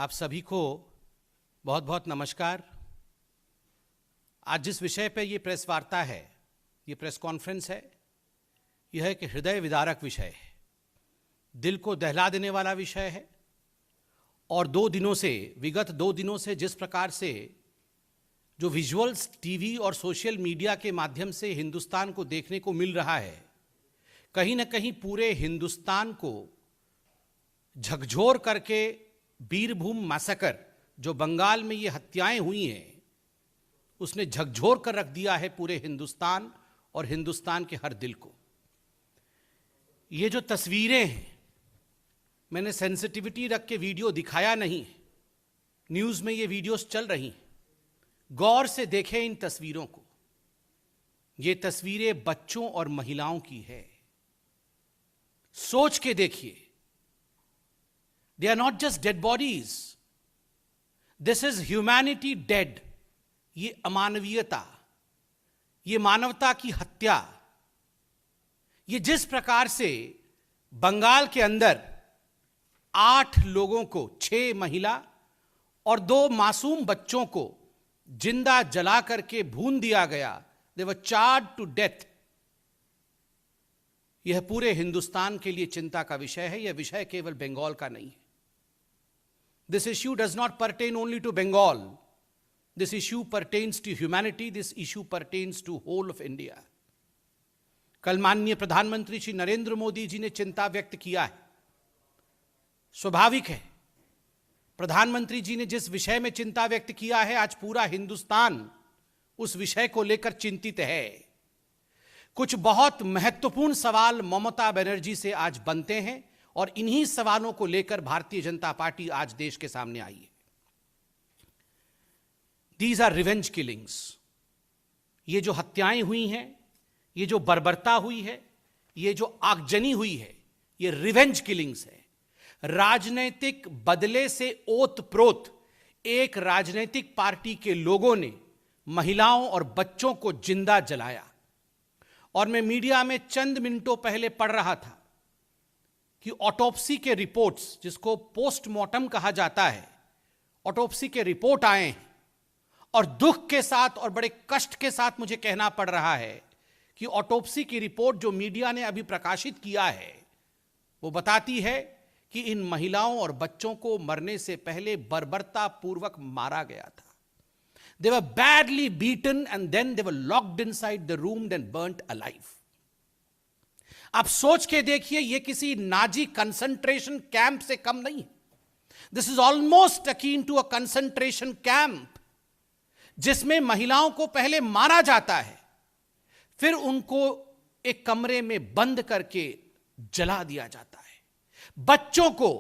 आप सभी को बहुत बहुत नमस्कार। आज जिस विषय पर ये प्रेस वार्ता है, ये प्रेस कॉन्फ्रेंस है, यह एक हृदय विदारक विषय है, दिल को दहला देने वाला विषय है। और विगत 2 दिनों से जिस प्रकार से जो विजुअल्स टीवी और सोशल मीडिया के माध्यम से हिंदुस्तान को देखने को मिल रहा है, कहीं ना कहीं पूरे हिंदुस्तान को झकझोर करके बीरभूम मैसेकर, जो बंगाल में ये हत्याएं हुई हैं, उसने झकझोर कर रख दिया है पूरे हिंदुस्तान और हिंदुस्तान के हर दिल को। ये जो तस्वीरें हैं, मैंने सेंसिटिविटी रख के वीडियो दिखाया नहीं, न्यूज़ में ये वीडियोस चल रही हैं, गौर से देखें इन तस्वीरों को। ये तस्वीरें बच्चों और महिलाओं की है, सोच के देखिए। They are not just dead bodies. This is humanity dead. ये अमानवीयता, ये मानवता की हत्या, ये जिस प्रकार से बंगाल के अंदर 8 लोगों को, 6 महिला और 2 मासूम बच्चों को जिंदा जला करके भून दिया गया, they were charred to death। यह पूरे हिंदुस्तान के लिए चिंता का विषय है। यह विषय केवल बंगाल का नहीं है। This issue does not pertain only to Bengal. This issue pertains to humanity. This issue pertains to whole of India. कल माननीय प्रधानमंत्री श्री नरेंद्र मोदी जी ने चिंता व्यक्त किया है। स्वाभाविक है, प्रधानमंत्री जी ने जिस विषय में चिंता व्यक्त किया है, आज पूरा हिंदुस्तान उस विषय को लेकर चिंतित है। कुछ बहुत महत्वपूर्ण सवाल ममता बनर्जी से आज बनते हैं और इन्हीं सवालों को लेकर भारतीय जनता पार्टी आज देश के सामने आई है। These are revenge killings. ये जो हत्याएं हुई हैं, ये जो बर्बरता हुई है, ये जो आगजनी हुई है, ये रिवेंज किलिंग्स है। राजनीतिक बदले से ओतप्रोत एक राजनीतिक पार्टी के लोगों ने महिलाओं और बच्चों को जिंदा जलाया। और मैं मीडिया में चंद मिनटों पहले पढ़ रहा था कि ऑटोप्सी के रिपोर्ट्स, जिसको पोस्टमार्टम कहा जाता है, ऑटोप्सी के रिपोर्ट आए हैं और दुख के साथ और बड़े कष्ट के साथ मुझे कहना पड़ रहा है कि ऑटोप्सी की रिपोर्ट जो मीडिया ने अभी प्रकाशित किया है, वो बताती है कि इन महिलाओं और बच्चों को मरने से पहले बर्बरता पूर्वक मारा गया था। They were badly beaten and then they were locked inside the room and burnt alive। आप सोच के देखिए, ये किसी नाजी कंसंट्रेशन कैंप से कम नहीं है। This is almost akin to a concentration camp, जिसमें महिलाओं को पहले मारा जाता है, फिर उनको एक कमरे में बंद करके जला दिया जाता है। बच्चों को,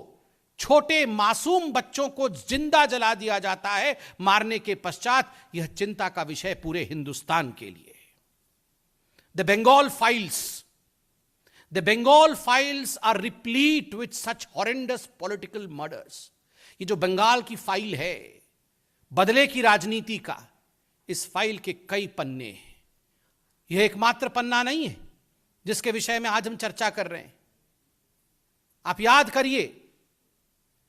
छोटे मासूम बच्चों को जिंदा जला दिया जाता है मारने के पश्चात। यह चिंता का विषय पूरे हिंदुस्तान के लिए है। The Bengal files, The Bengal files are replete with such horrendous political murders। ये जो बंगाल की फाइल है, बदले की राजनीति का, इस फाइल के कई पन्ने हैं। यह एकमात्र पन्ना नहीं है जिसके विषय में आज हम चर्चा कर रहे हैं। आप याद करिए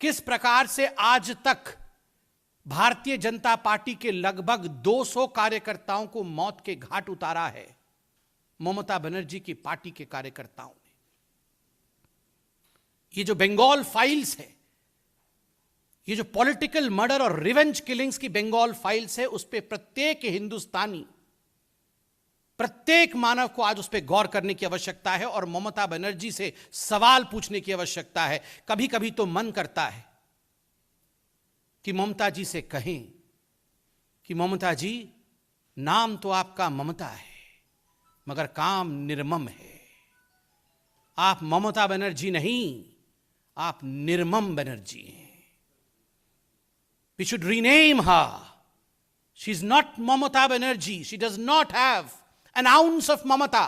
किस प्रकार से आज तक भारतीय जनता पार्टी के लगभग 200 कार्यकर्ताओं को मौत के घाट उतारा है ममता बनर्जी की पार्टी के कार्यकर्ताओं ने। ये जो बंगाल फाइल्स है, ये जो पॉलिटिकल मर्डर और रिवेंज किलिंग्स की बंगाल फाइल्स है, उस पे प्रत्येक हिंदुस्तानी, प्रत्येक मानव को आज उस पे गौर करने की आवश्यकता है और ममता बनर्जी से सवाल पूछने की आवश्यकता है। कभी कभी तो मन करता है कि ममता जी से कहें कि ममता जी, नाम तो आपका ममता है मगर काम निर्मम है। आप ममता बनर्जी नहीं, आप निर्मम बनर्जी हैं। We should rename her। She is not Mamata Banerjee। She does not have an ounce of mamata।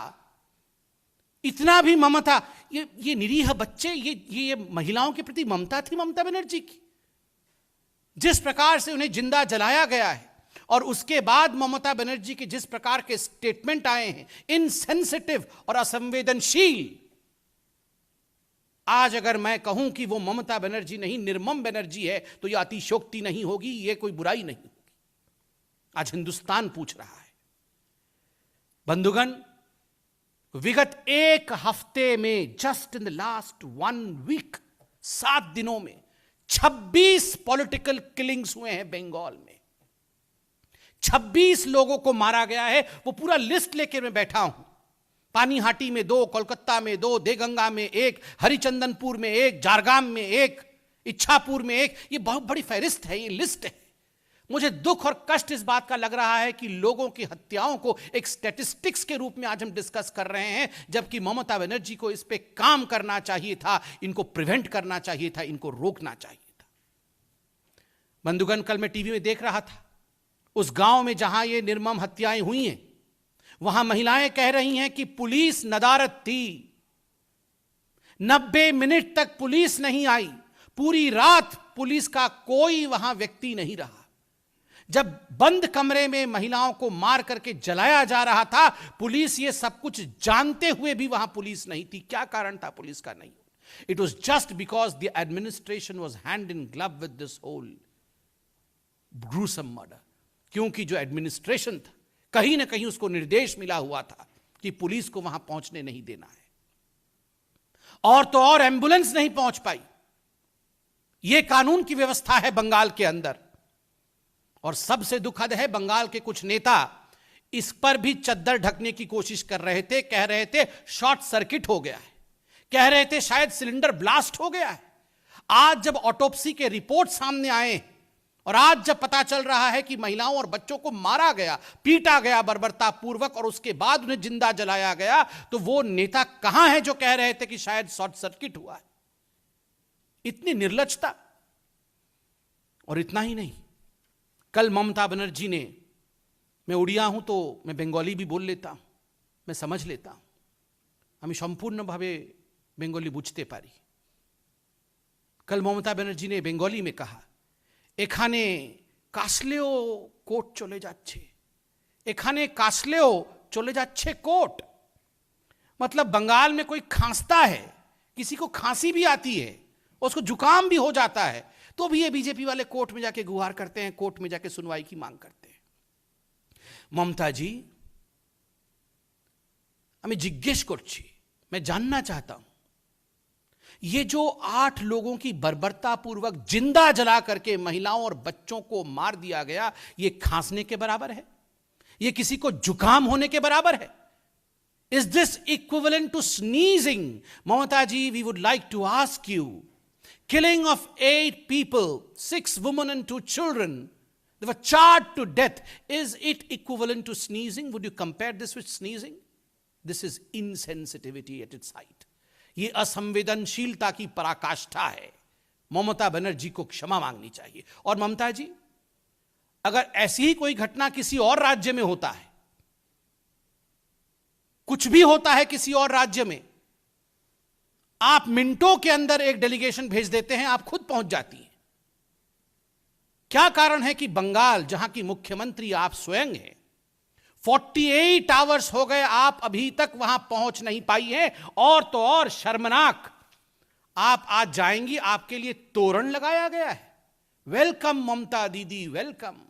इतना भी ममता, ये निरीह बच्चे, ये महिलाओं के प्रति ममता थी ममता बनर्जी की। जिस प्रकार से उन्हें जिंदा जलाया गया है और उसके बाद ममता बनर्जी के जिस प्रकार के स्टेटमेंट आए हैं, इनसेंसिटिव और असंवेदनशील, आज अगर मैं कहूं कि वो ममता बनर्जी नहीं निर्मम बनर्जी है तो यह अतिशयोक्ति नहीं होगी, यह कोई बुराई नहीं होगी। आज हिंदुस्तान पूछ रहा है। बंधुगण, विगत एक हफ्ते में, just in the last 1 week, 7 दिनों में 26 पॉलिटिकल किलिंग्स हुए हैं बंगाल में। 26 लोगों को मारा गया है। वो पूरा लिस्ट लेकर मैं बैठा हूं। पानीहाटी में 2, कोलकाता में 2, देगंगा में 1, हरिचंदनपुर में 1, झारग्राम में 1, इच्छापुर में 1। ये बहुत बड़ी फहरिस्त है, ये लिस्ट है। मुझे दुख और कष्ट इस बात का लग रहा है कि लोगों की हत्याओं को एक स्टैटिस्टिक्स के रूप में आज हम डिस्कस कर रहे हैं, जबकि ममता बनर्जी को इस पे काम करना चाहिए था, इनको प्रिवेंट करना चाहिए था, इनको रोकना चाहिए था। बंधुगण, कल मैं टीवी में देख रहा था, उस गांव में जहां ये निर्मम हत्याएं हुई हैं, वहां महिलाएं कह रही हैं कि पुलिस नदारद थी। 90 मिनट तक पुलिस नहीं आई। पूरी रात पुलिस का कोई वहां व्यक्ति नहीं रहा। जब बंद कमरे में महिलाओं को मार करके जलाया जा रहा था, पुलिस ये सब कुछ जानते हुए भी वहां पुलिस नहीं थी। क्या कारण था पुलिस का नहीं? It was just because the administration was hand in glove with this whole gruesome murder. क्योंकि जो एडमिनिस्ट्रेशन था, कहीं ना कहीं उसको निर्देश मिला हुआ था कि पुलिस को वहां पहुंचने नहीं देना है। और तो और एम्बुलेंस नहीं पहुंच पाई। यह कानून की व्यवस्था है बंगाल के अंदर। और सबसे दुखद है, बंगाल के कुछ नेता इस पर भी चद्दर ढकने की कोशिश कर रहे थे। कह रहे थे शॉर्ट सर्किट हो गया है, कह रहे थे शायद सिलेंडर ब्लास्ट हो गया है। आज जब ऑटोप्सी के रिपोर्ट सामने आए और आज जब पता चल रहा है कि महिलाओं और बच्चों को मारा गया, पीटा गया बर्बरतापूर्वक और उसके बाद उन्हें जिंदा जलाया गया, तो वो नेता कहां है जो कह रहे थे कि शायद शॉर्ट सर्किट हुआ है? इतनी निर्लज्जता। और इतना ही नहीं, कल ममता बनर्जी ने, मैं उड़िया हूं तो मैं बंगाली भी बोल लेता हूं, मैं समझ लेता हूं, আমি সম্পূর্ণভাবে বেঙ্গলি বুঝতে পারি। कल ममता बनर्जी ने बेंगली में कहा, এখানে কাশলেও কোর্ট চলে যাচ্ছে, এখানে কাশলেও চলে যাচ্ছে কোর্ट। मतलब बंगाल में कोई खांसता है, किसी को खांसी भी आती है, उसको जुकाम भी हो जाता है, तो भी ये बीजेपी वाले कोर्ट में जाके गुहार करते हैं, कोर्ट में जाके सुनवाई की मांग करते हैं। ममता जी, আমি জিজ্ঞেস করছি, मैं जानना चाहता हूं, ये जो 8 लोगों की बर्बरतापूर्वक जिंदा जला करके महिलाओं और बच्चों को मार दिया गया, ये खांसने के बराबर है? ये किसी को जुकाम होने के बराबर है? Is this equivalent to sneezing? Mamata ji, we would like to ask you, killing of 8 people, 6 women and 2 children, they were charged to death. Is it equivalent to sneezing? Would you compare this with sneezing? This is insensitivity at its height. ये असंवेदनशीलता की पराकाष्ठा है। ममता बनर्जी को क्षमा मांगनी चाहिए। और ममता जी, अगर ऐसी ही कोई घटना किसी और राज्य में होता है, कुछ भी होता है किसी और राज्य में, आप मिनटों के अंदर एक डेलीगेशन भेज देते हैं, आप खुद पहुंच जाती हैं। क्या कारण है कि बंगाल, जहां की मुख्यमंत्री आप स्वयं हैं, 48 आवर्स हो गए, आप अभी तक वहां पहुंच नहीं पाई हैं? और तो और शर्मनाक, आप आज जाएंगी, आपके लिए तोरण लगाया गया है। वेलकम ममता दीदी, वेलकम।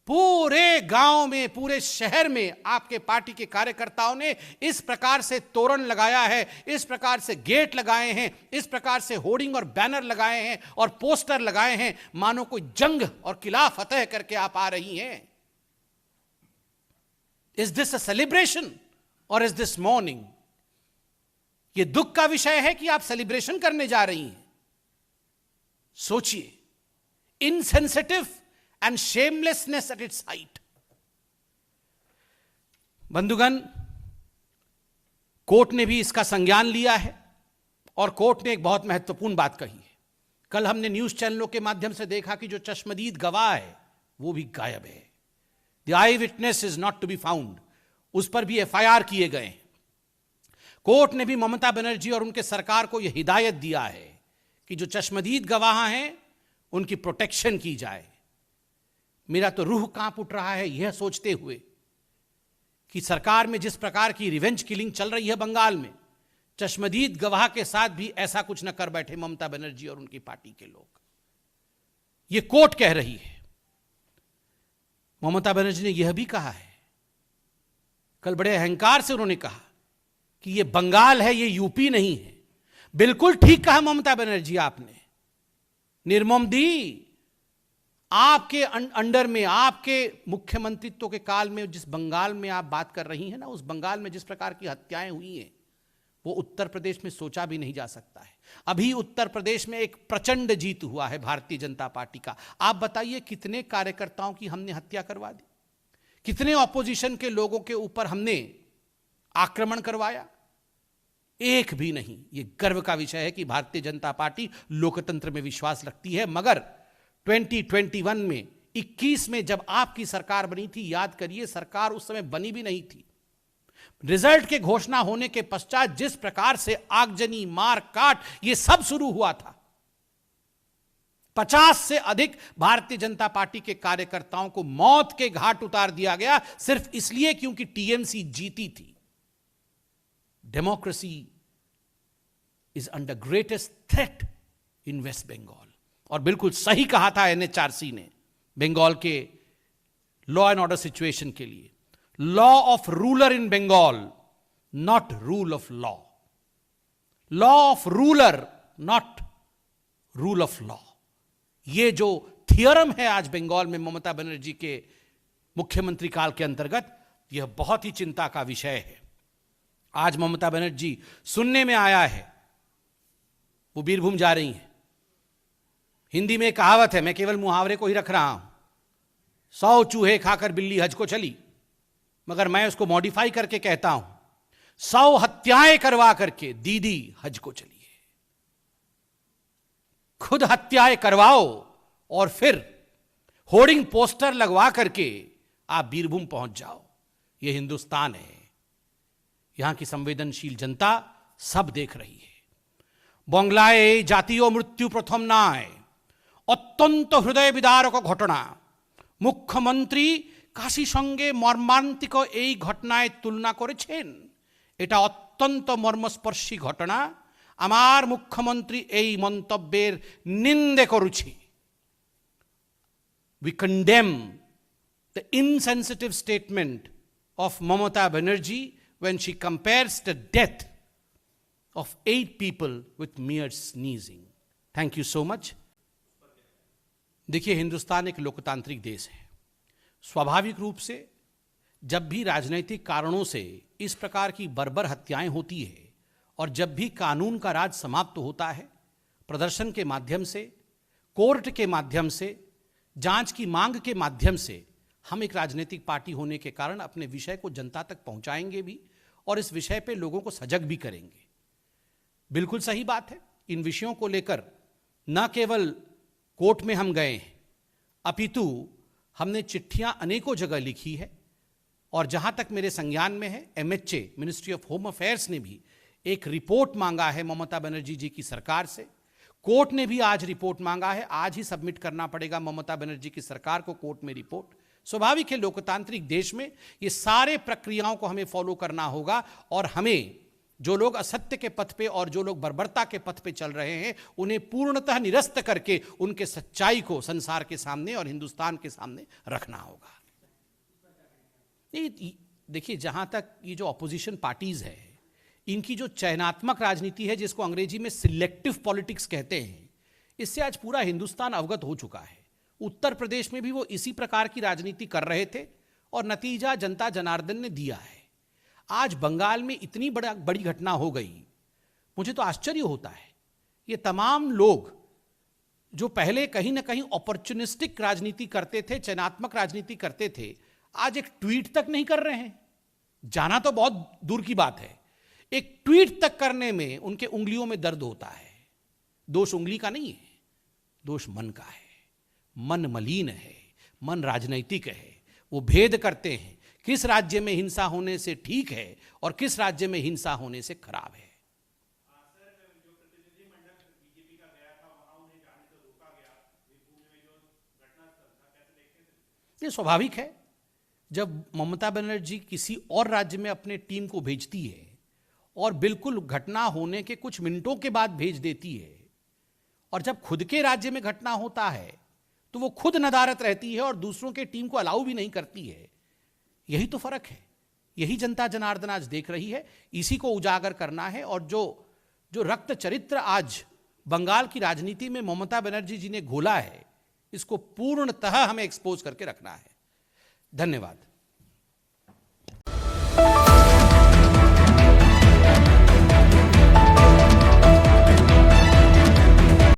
पूरे गांव में, पूरे शहर में आपके पार्टी के कार्यकर्ताओं ने इस प्रकार से तोरण लगाया है, इस प्रकार से गेट लगाए हैं, इस प्रकार से होर्डिंग और बैनर लगाए हैं और पोस्टर लगाए हैं, मानो कोई जंग और किला फतेह करके आप आ रही हैं। इज दिस अ सेलिब्रेशन और इज दिस मॉर्निंग? यह दुख का विषय है कि आप सेलिब्रेशन करने जा रही हैं। सोचिए, insensitive and shamelessness at its height. बंधुगण, कोर्ट ने भी इसका संज्ञान लिया है और कोर्ट ने एक बहुत महत्वपूर्ण बात कही है। कल हमने न्यूज चैनलों के माध्यम से देखा कि जो चश्मदीद गवाह है वो भी गायब है। The eyewitness is not to be found. उस पर भी एफआईआर किए गए हैं। कोर्ट ने भी ममता बनर्जी और उनके सरकार को यह हिदायत दिया है कि जो चश्मदीद गवाह हैं उनकी प्रोटेक्शन की जाए। मेरा तो रूह कांप उठ रहा है यह सोचते हुए कि सरकार में जिस प्रकार की रिवेंज किलिंग चल रही है बंगाल में, चश्मदीद गवाह के साथ भी ऐसा कुछ न कर बैठे ममता बनर्जी और उनकी पार्टी के लोग। यह कोर्ट कह रही है। ममता बनर्जी ने यह भी कहा है, कल बड़े अहंकार से उन्होंने कहा कि यह बंगाल है, यह यूपी नहीं है। बिल्कुल ठीक कहा ममता बनर्जी आपने। निर्मम दी, आपके अंडर में, आपके मुख्यमंत्रित्व के काल में जिस बंगाल में आप बात कर रही हैं ना, उस बंगाल में जिस प्रकार की हत्याएं हुई हैं वो उत्तर प्रदेश में सोचा भी नहीं जा सकता है। अभी उत्तर प्रदेश में एक प्रचंड जीत हुआ है भारतीय जनता पार्टी का। आप बताइए कितने कार्यकर्ताओं की हमने हत्या करवा दी, कितने ऑपोजिशन के लोगों के ऊपर हमने आक्रमण करवाया? एक भी नहीं। यह गर्व का विषय है कि भारतीय जनता पार्टी लोकतंत्र में विश्वास रखती है। मगर 2021 में 21 में जब आपकी सरकार बनी थी, याद करिए, सरकार उस समय बनी भी नहीं थी। रिजल्ट के घोषणा होने के पश्चात जिस प्रकार से आगजनी, मार काट, यह सब शुरू हुआ था। 50 से अधिक भारतीय जनता पार्टी के कार्यकर्ताओं को मौत के घाट उतार दिया गया, सिर्फ इसलिए क्योंकि टीएमसी जीती थी। Democracy is under greatest threat in West Bengal. और बिल्कुल सही कहा था एनएचआरसी ने बंगाल के लॉ एंड ऑर्डर सिचुएशन के लिए। Law of ruler in Bengal, not rule of law. Law of ruler, not rule of law. यह जो थियरम है आज बंगाल में ममता बनर्जी के मुख्यमंत्री काल के अंतर्गत, यह बहुत ही चिंता का विषय है। आज ममता बनर्जी, सुनने में आया है, वो बीरभूम जा रही हैं। हिंदी में कहावत है, मैं केवल मुहावरे को ही रख रहा हूं, 100 चूहे खाकर बिल्ली हज को चली, मगर मैं उसको मॉडिफाई करके कहता हूं, 100 हत्याएं करवा करके दीदी हज को चली है। खुद हत्याएं करवाओ और फिर होर्डिंग पोस्टर लगवा करके आप बीरभूम पहुंच जाओ। यह हिंदुस्तान है। यहां की संवेदनशील जनता सब देख रही है। बंगलाय जातीय मृत्यु प्रथम नाय, अत्यंत हृदय विदारक घटना। मुख्यमंत्री কাশির সঙ্গে মর্মান্তিক এই ঘটনায় তুলনা করেছেন। এটা অত্যন্ত মর্মস্পর্শী ঘটনা। আমার মুখ্যমন্ত্রী এই মন্তব্যের নিন্দে করছি। We condemn the insensitive statement of Mamata Banerjee when she compares the death of 8 people with mere sneezing. Thank you so much. देखिए, हिंदुस्तान एक लोकतांत्रिक देश है। स्वाभाविक रूप से जब भी राजनीतिक कारणों से इस प्रकार की बर्बर हत्याएं होती है और जब भी कानून का राज समाप्त होता है, प्रदर्शन के माध्यम से, कोर्ट के माध्यम से, जांच की मांग के माध्यम से, हम एक राजनीतिक पार्टी होने के कारण अपने विषय को जनता तक पहुंचाएंगे भी और इस विषय पे लोगों को सजग भी करेंगे। बिल्कुल सही बात है। इन विषयों को लेकर न केवल कोर्ट में हम गए हैं, अपितु हमने चिट्ठियां अनेकों जगह लिखी है और जहां तक मेरे संज्ञान में है, MHA, ministry of home affairs ने भी एक रिपोर्ट मांगा है ममता बनर्जी जी की सरकार से। कोर्ट ने भी आज रिपोर्ट मांगा है। आज ही सबमिट करना पड़ेगा ममता बनर्जी की सरकार को कोर्ट में रिपोर्ट। स्वाभाविक है, लोकतांत्रिक देश में ये सारे प्रक्रियाओं को हमें फॉलो करना होगा और हमें जो लोग असत्य के पथ पे और जो लोग बर्बरता के पथ पे चल रहे हैं, उन्हें पूर्णतः निरस्त करके उनके सच्चाई को संसार के सामने और हिंदुस्तान के सामने रखना होगा। देखिए, जहां तक ये जो ऑपोजिशन पार्टीज है, इनकी जो चयनात्मक राजनीति है, जिसको अंग्रेजी में सिलेक्टिव पॉलिटिक्स कहते हैं, इससे आज पूरा हिंदुस्तान अवगत हो चुका है। उत्तर प्रदेश में भी वो इसी प्रकार की राजनीति कर रहे थे और नतीजा जनता जनार्दन ने दिया है। आज बंगाल में इतनी बड़ी घटना हो गई, मुझे तो आश्चर्य होता है। ये तमाम लोग जो पहले कहीं ना कहीं अपॉर्चुनिस्टिक राजनीति करते थे, चयनात्मक राजनीति करते थे, आज एक ट्वीट तक नहीं कर रहे हैं। जाना तो बहुत दूर की बात है, एक ट्वीट तक करने में उनके उंगलियों में दर्द होता है। दोष उंगली का नहीं है, दोष मन का है। मन मलिन है, मन राजनैतिक है। वो भेद करते हैं किस राज्य में हिंसा होने से ठीक है और किस राज्य में हिंसा होने से खराब है। ये स्वाभाविक है। जब ममता बनर्जी किसी और राज्य में अपने टीम को भेजती है और बिल्कुल घटना होने के कुछ मिनटों के बाद भेज देती है, और जब खुद के राज्य में घटना होता है तो वो खुद नदारत रहती है और दूसरों के टीम को अलाउ भी नहीं करती है। यही तो फर्क है, यही जनता जनार्दन आज देख रही है, इसी को उजागर करना है। और जो रक्त चरित्र आज बंगाल की राजनीति में ममता बनर्जी जी ने घोला है, इसको पूर्णतः हमें एक्सपोज करके रखना है। धन्यवाद।